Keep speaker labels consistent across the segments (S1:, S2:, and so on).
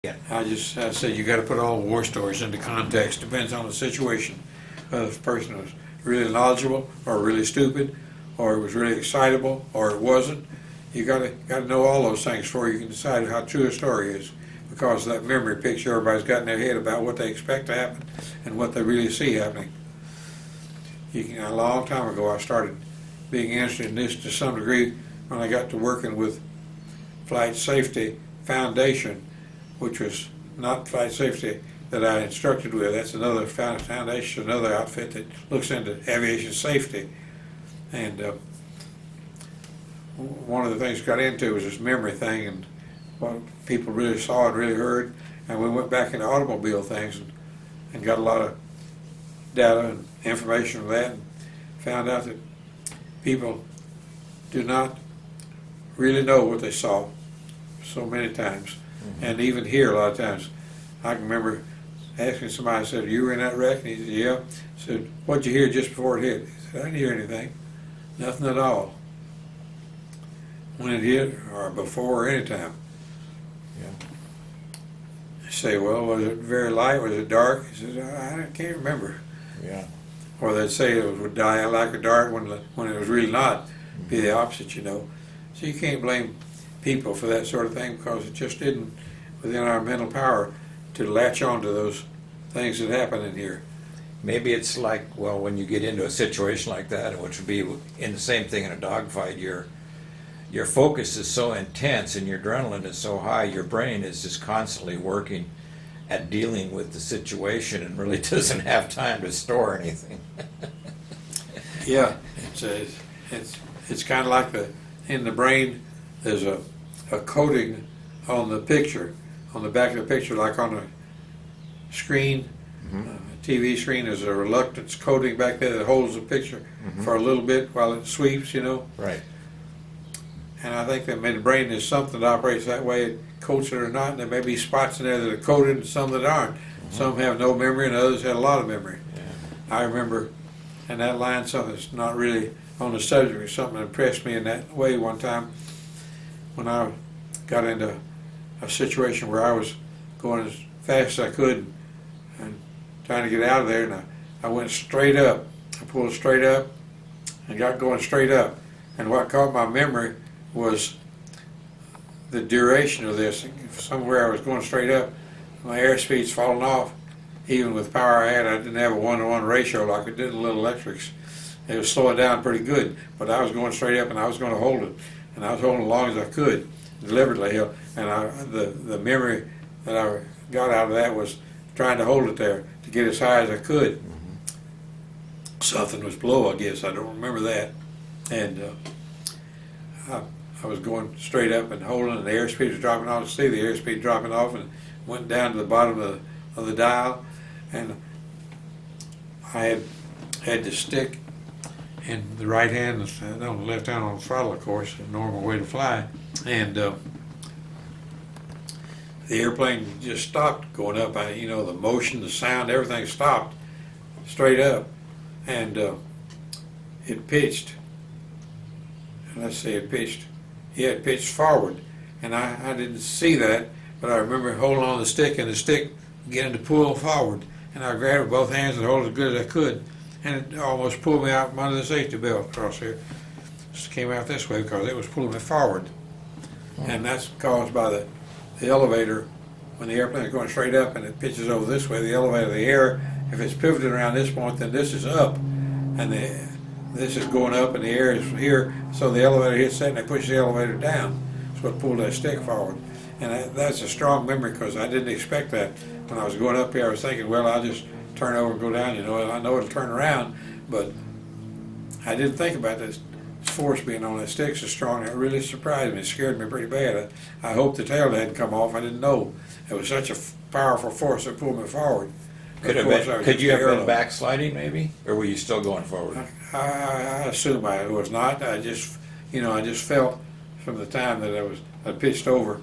S1: Yeah.
S2: I said you got to put all war stories into context. Depends on the situation. Whether the person was really knowledgeable or really stupid, or it was really excitable or it wasn't. You got to know all those things before you can decide how true a story is, because of that memory picture everybody's got in their head about what they expect to happen and what they really see happening. A long time ago, I started being interested in this to some degree when I got to working with Flight Safety Foundation, which was not Flight Safety that I instructed with. That's another foundation, another outfit that looks into aviation safety. And one of the things I got into was this memory thing and what people really saw and really heard. And we went back into automobile things and got a lot of data and information from that, and found out that people do not really know what they saw so many times. Mm-hmm. And even here a lot of times. I can remember asking somebody, I said, "You were in that wreck?" And he said, "Yeah." I said, "What'd you hear just before it hit?" He said, "I didn't hear anything. Nothing at all." When it hit, or before, or any time.
S1: Yeah.
S2: I say, "Well, was it very light? Was it dark?" He says, "I can't remember."
S1: Yeah.
S2: Or they'd say it would die like a dart when it was really not. Be the opposite, you know. So you can't blame people for that sort of thing, because it just isn't within our mental power to latch on to those things that happen in here.
S1: Maybe it's like, well, when you get into a situation like that, which would be in the same thing in a dogfight, your focus is so intense and your adrenaline is so high, your brain is just constantly working at dealing with the situation and really doesn't have time to store anything.
S2: Yeah, it's kind of like in the brain there's a coating on the picture, on the back of the picture, like on a screen, TV screen. There's a reluctance coating back there that holds the picture for a little bit while it sweeps, you know.
S1: Right.
S2: And I think that in the brain there's something that operates that way. It coats it or not, and there may be spots in there that are coated and some that aren't. Some have no memory and others have a lot of memory. Yeah. I remember in that line something that's not really on the subject, something that impressed me in that way one time when I got into a situation where I was going as fast as I could and trying to get out of there, and I went straight up. I pulled straight up and got going straight up. And what caught my memory was the duration of this. Somewhere I was going straight up, my airspeed's falling off. Even with the power I had, I didn't have a 1-to-1 ratio like it did in little electrics. It was slowing down pretty good, but I was going straight up and I was going to hold it. And I was holding as long as I could, deliberately. And the memory that I got out of that was trying to hold it there to get as high as I could. Something was below, I guess. I don't remember that. And I was going straight up and holding, and the airspeed was dropping off. See the airspeed dropping off, and went down to the bottom of the dial, and I had the stick in the right hand, on the left hand on the throttle, of course, a normal way to fly, and the airplane just stopped going up. The motion, the sound, everything stopped straight up, and it pitched. Let's see, it pitched forward, and I didn't see that, but I remember holding on the stick and the stick beginning to pull forward, and I grabbed it with both hands and hold it as good as I could, and it almost pulled me out from under the safety belt across here. Just came out this way because it was pulling me forward, and that's caused by the elevator. When the airplane is going straight up and it pitches over this way, the elevator, the air, if it's pivoted around this point, then this is up, and this is going up and the air is here, so the elevator hits that and they push the elevator down. That's what pulled that stick forward. And that's a strong memory, because I didn't expect that. When I was going up here, I was thinking, well, I'll just turn over and go down, I know it'll turn around, but I didn't think about this force being on that stick so strong. It really surprised me. It scared me pretty bad. I hoped the tail hadn't come off. I didn't know. It was such a powerful force that pulled me forward.
S1: Could you have been backsliding maybe, or were you still going forward?
S2: I assume I was not. I just felt from the time that I pitched over.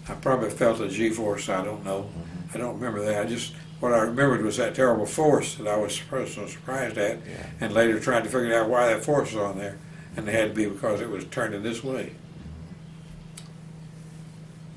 S2: I probably felt a G-force. I don't know. I don't remember that. What I remembered was that terrible force that I was so surprised at, and later tried to figure out why that force was on there, and it had to be because it was turning this way.